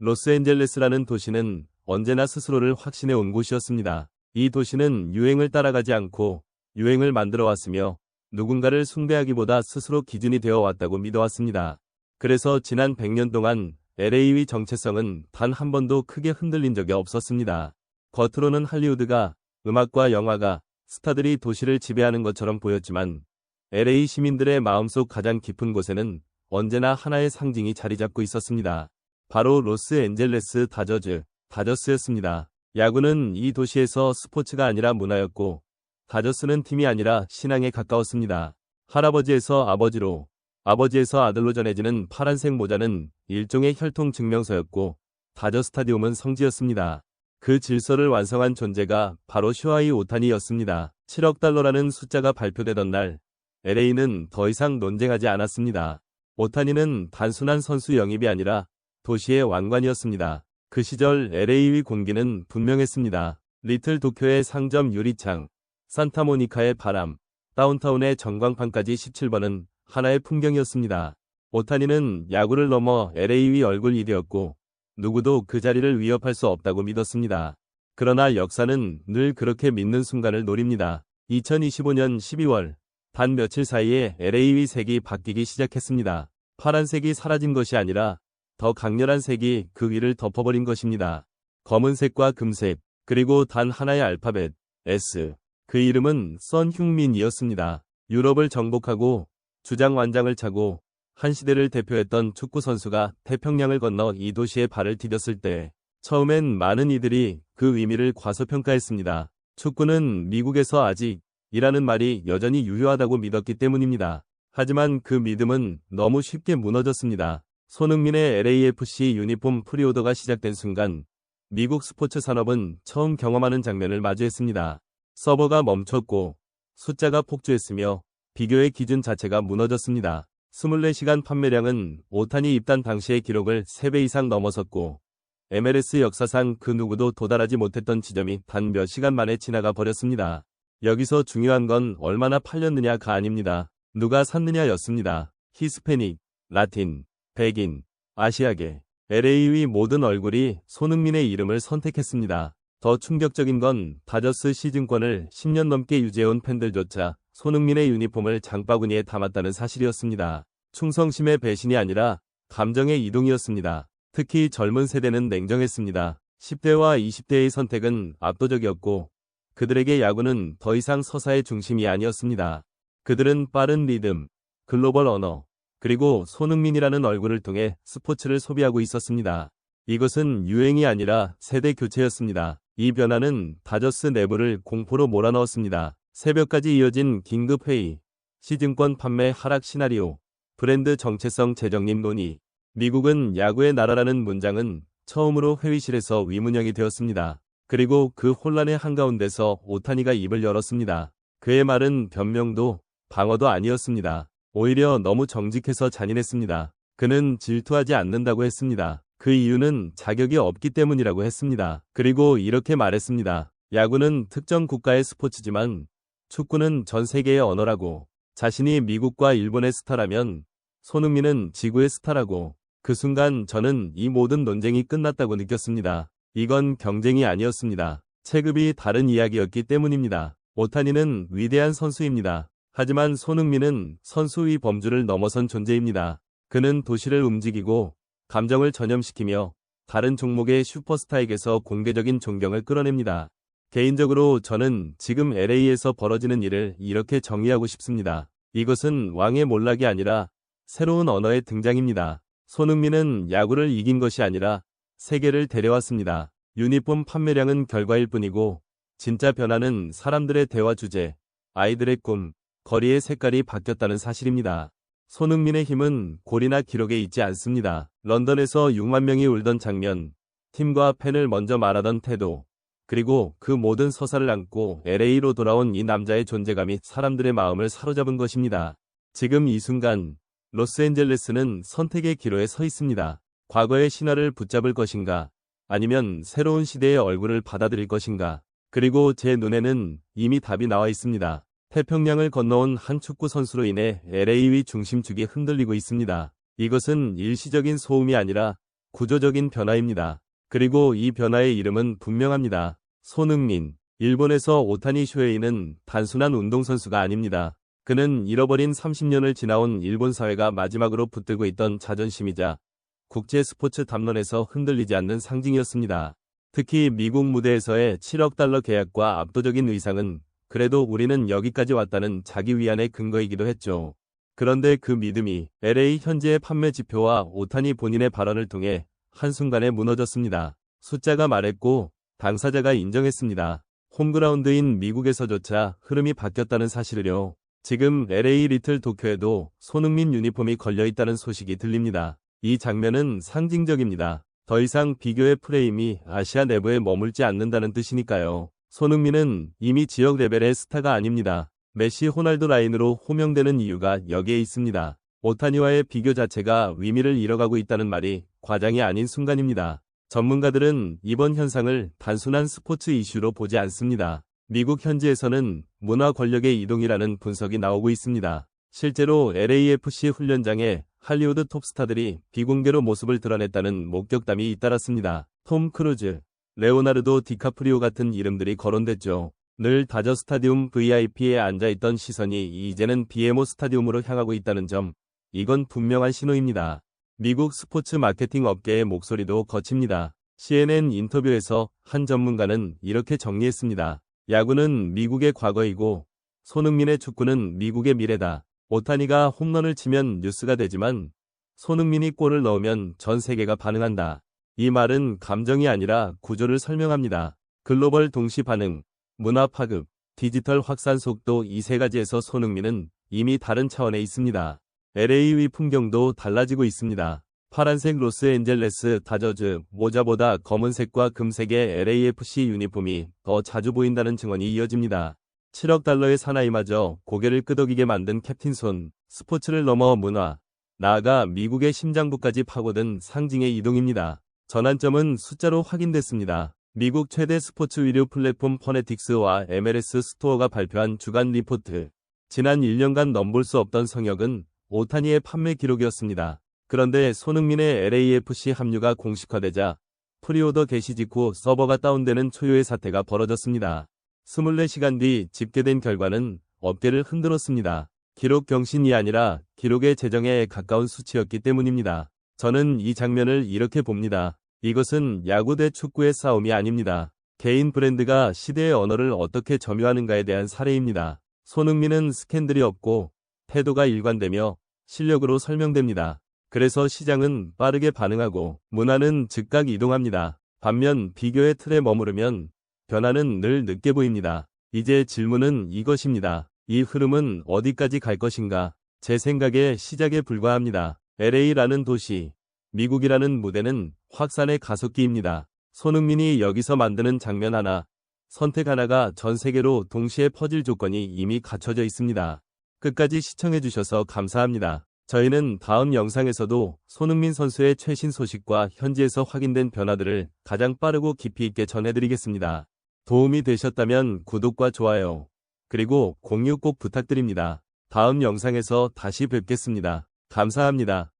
로스앤젤레스라는 도시는 언제나 스스로를 확신해 온 곳이었습니다. 이 도시는 유행을 따라가지 않고 유행을 만들어 왔으며 누군가를 숭배하기보다 스스로 기준이 되어 왔다고 믿어왔습니다. 그래서 지난 100년 동안 LA의 정체성은 단 한 번도 크게 흔들린 적이 없었습니다. 겉으로는 할리우드가, 음악과 영화가, 스타들이 도시를 지배하는 것처럼 보였지만 LA 시민들의 마음속 가장 깊은 곳에는 언제나 하나의 상징이 자리 잡고 있었습니다. 바로 로스앤젤레스 다저스였습니다. 야구는 이 도시에서 스포츠가 아니라 문화였고 다저스는 팀이 아니라 신앙에 가까웠습니다. 할아버지에서 아버지로, 아버지에서 아들로 전해지는 파란색 모자는 일종의 혈통 증명서였고 다저 스타디움은 성지였습니다. 그 질서를 완성한 존재가 바로 쇼헤이 오타니였습니다. 7억 달러라는 숫자가 발표되던 날 LA는 더 이상 논쟁하지 않았습니다. 오타니는 단순한 선수 영입이 아니라 도시의 왕관이었습니다. 그 시절 LA의 공기는 분명했습니다. 리틀 도쿄의 상점 유리창, 산타모니카의 바람, 다운타운의 전광판까지 17번은 하나의 풍경이었습니다. 오타니는 야구를 넘어 LA의 얼굴이 되었고 누구도 그 자리를 위협할 수 없다고 믿었습니다. 그러나 역사는 늘 그렇게 믿는 순간을 노립니다. 2025년 12월 단 며칠 사이에 LA의 색이 바뀌기 시작했습니다. 파란색이 사라진 것이 아니라 더 강렬한 색이 그 위를 덮어버린 것입니다. 검은색과 금색, 그리고 단 하나의 알파벳, S. 그 이름은 선 흥민이었습니다. 유럽을 정복하고 주장 완장을 차고 한 시대를 대표했던 축구 선수가 태평양을 건너 이 도시에 발을 디뎠을 때 처음엔 많은 이들이 그 의미를 과소평가했습니다. 축구는 미국에서 아직이라는 말이 여전히 유효하다고 믿었기 때문입니다. 하지만 그 믿음은 너무 쉽게 무너졌습니다. 손흥민의 LAFC 유니폼 프리오더가 시작된 순간 미국 스포츠 산업은 처음 경험하는 장면을 마주했습니다. 서버가 멈췄고 숫자가 폭주했으며 비교의 기준 자체가 무너졌습니다. 24시간 판매량은 오타니 입단 당시의 기록을 3배 이상 넘어섰고 MLS 역사상 그 누구도 도달하지 못했던 지점이 단 몇 시간 만에 지나가 버렸습니다. 여기서 중요한 건 얼마나 팔렸느냐가 아닙니다. 누가 샀느냐였습니다. 히스패닉, 라틴, 백인, 아시아계, LA의 모든 얼굴이 손흥민의 이름을 선택했습니다. 더 충격적인 건 다저스 시즌권을 10년 넘게 유지해온 팬들조차 손흥민의 유니폼을 장바구니에 담았다는 사실이었습니다. 충성심의 배신이 아니라 감정의 이동이었습니다. 특히 젊은 세대는 냉정했습니다. 10대와 20대의 선택은 압도적이었고 그들에게 야구는 더 이상 서사의 중심이 아니었습니다. 그들은 빠른 리듬, 글로벌 언어, 그리고 손흥민이라는 얼굴을 통해 스포츠를 소비하고 있었습니다. 이것은 유행이 아니라 세대 교체였습니다. 이 변화는 다저스 내부를 공포로 몰아넣었습니다. 새벽까지 이어진 긴급회의, 시즌권 판매 하락 시나리오, 브랜드 정체성 재정립 논의. 미국은 야구의 나라라는 문장은 처음으로 회의실에서 위문형이 되었습니다. 그리고 그 혼란의 한가운데서 오타니가 입을 열었습니다. 그의 말은 변명도 방어도 아니었습니다. 오히려 너무 정직해서 잔인했습니다. 그는 질투하지 않는다고 했습니다. 그 이유는 자격이 없기 때문이라고 했습니다. 그리고 이렇게 말했습니다. 야구는 특정 국가의 스포츠지만 축구는 전 세계의 언어라고. 자신이 미국과 일본의 스타라면 손흥민은 지구의 스타라고. 그 순간 저는 이 모든 논쟁이 끝났다고 느꼈습니다. 이건 경쟁이 아니었습니다. 체급이 다른 이야기였기 때문입니다. 오타니는 위대한 선수입니다. 하지만 손흥민은 선수의 범주를 넘어선 존재입니다. 그는 도시를 움직이고 감정을 전염시키며 다른 종목의 슈퍼스타에게서 공개적인 존경을 끌어냅니다. 개인적으로 저는 지금 LA에서 벌어지는 일을 이렇게 정의하고 싶습니다. 이것은 왕의 몰락이 아니라 새로운 언어의 등장입니다. 손흥민은 야구를 이긴 것이 아니라 세계를 데려왔습니다. 유니폼 판매량은 결과일 뿐이고 진짜 변화는 사람들의 대화 주제, 아이들의 꿈, 거리의 색깔이 바뀌었다는 사실입니다. 손흥민의 힘은 골이나 기록에 있지 않습니다. 런던에서 6만 명이 울던 장면, 팀과 팬을 먼저 말하던 태도, 그리고 그 모든 서사를 안고 LA로 돌아온 이 남자의 존재감이 사람들의 마음을 사로잡은 것입니다. 지금 이 순간 로스앤젤레스는 선택의 기로에 서 있습니다. 과거의 신화를 붙잡을 것인가, 아니면 새로운 시대의 얼굴을 받아들일 것인가. 그리고 제 눈에는 이미 답이 나와 있습니다. 태평양을 건너온 한 축구 선수로 인해 LA의 중심축이 흔들리고 있습니다. 이것은 일시적인 소음이 아니라 구조적인 변화입니다. 그리고 이 변화의 이름은 분명합니다. 손흥민. 일본에서 오타니 쇼헤이는 단순한 운동선수가 아닙니다. 그는 잃어버린 30년을 지나온 일본 사회가 마지막으로 붙들고 있던 자존심이자 국제 스포츠 담론에서 흔들리지 않는 상징이었습니다. 특히 미국 무대에서의 7억 달러 계약과 압도적인 의상은 그래도 우리는 여기까지 왔다는 자기 위안의 근거이기도 했죠. 그런데 그 믿음이 LA 현지의 판매 지표와 오타니 본인의 발언을 통해 한순간에 무너졌습니다. 숫자가 말했고 당사자가 인정했습니다. 홈그라운드인 미국에서조차 흐름이 바뀌었다는 사실을요. 지금 LA 리틀 도쿄에도 손흥민 유니폼이 걸려있다는 소식이 들립니다. 이 장면은 상징적입니다. 더 이상 비교의 프레임이 아시아 내부에 머물지 않는다는 뜻이니까요. 손흥민은 이미 지역 레벨의 스타가 아닙니다. 메시 호날두 라인으로 호명되는 이유가 여기에 있습니다. 오타니와의 비교 자체가 의미를 잃어가고 있다는 말이 과장이 아닌 순간입니다. 전문가들은 이번 현상을 단순한 스포츠 이슈로 보지 않습니다. 미국 현지에서는 문화 권력의 이동이라는 분석이 나오고 있습니다. 실제로 LAFC 훈련장에 할리우드 톱스타들이 비공개로 모습을 드러냈다는 목격담이 잇따랐습니다. 톰 크루즈, 레오나르도 디카프리오 같은 이름들이 거론됐죠. 늘 다저 스타디움 VIP에 앉아있던 시선이 이제는 BMO 스타디움으로 향하고 있다는 점, 이건 분명한 신호입니다. 미국 스포츠 마케팅 업계의 목소리도 거칩니다. CNN 인터뷰에서 한 전문가는 이렇게 정리했습니다. 야구는 미국의 과거이고 손흥민의 축구는 미국의 미래다. 오타니가 홈런을 치면 뉴스가 되지만 손흥민이 골을 넣으면 전 세계가 반응한다. 이 말은 감정이 아니라 구조를 설명합니다. 글로벌 동시 반응, 문화 파급, 디지털 확산 속도 이 세 가지에서 손흥민은 이미 다른 차원에 있습니다. LA의 풍경도 달라지고 있습니다. 파란색 로스앤젤레스 다저즈 모자보다 검은색과 금색의 LAFC 유니폼이 더 자주 보인다는 증언이 이어집니다. 7억 달러의 사나이마저 고개를 끄덕이게 만든 캡틴 손, 스포츠를 넘어 문화, 나아가 미국의 심장부까지 파고든 상징의 이동입니다. 전환점은 숫자로 확인됐습니다. 미국 최대 스포츠 의류 플랫폼 퍼네틱스와 MLS 스토어가 발표한 주간 리포트. 지난 1년간 넘볼 수 없던 성역은 오타니의 판매 기록이었습니다. 그런데 손흥민의 LAFC 합류가 공식화되자 프리오더 개시 직후 서버가 다운되는 초유의 사태가 벌어졌습니다. 24시간 뒤 집계된 결과는 업계를 흔들었습니다. 기록 경신이 아니라 기록의 재정에 가까운 수치였기 때문입니다. 저는 이 장면을 이렇게 봅니다. 이것은 야구 대 축구의 싸움이 아닙니다. 개인 브랜드가 시대의 언어를 어떻게 점유하는가에 대한 사례입니다. 손흥민은 스캔들이 없고 태도가 일관되며 실력으로 설명됩니다. 그래서 시장은 빠르게 반응하고 문화는 즉각 이동합니다. 반면 비교의 틀에 머무르면 변화는 늘 늦게 보입니다. 이제 질문은 이것입니다. 이 흐름은 어디까지 갈 것인가? 제 생각에 시작에 불과합니다. LA라는 도시, 미국이라는 무대는 확산의 가속기입니다. 손흥민이 여기서 만드는 장면 하나, 선택 하나가 전 세계로 동시에 퍼질 조건이 이미 갖춰져 있습니다. 끝까지 시청해주셔서 감사합니다. 저희는 다음 영상에서도 손흥민 선수의 최신 소식과 현지에서 확인된 변화들을 가장 빠르고 깊이 있게 전해드리겠습니다. 도움이 되셨다면 구독과 좋아요, 그리고 공유 꼭 부탁드립니다. 다음 영상에서 다시 뵙겠습니다. 감사합니다.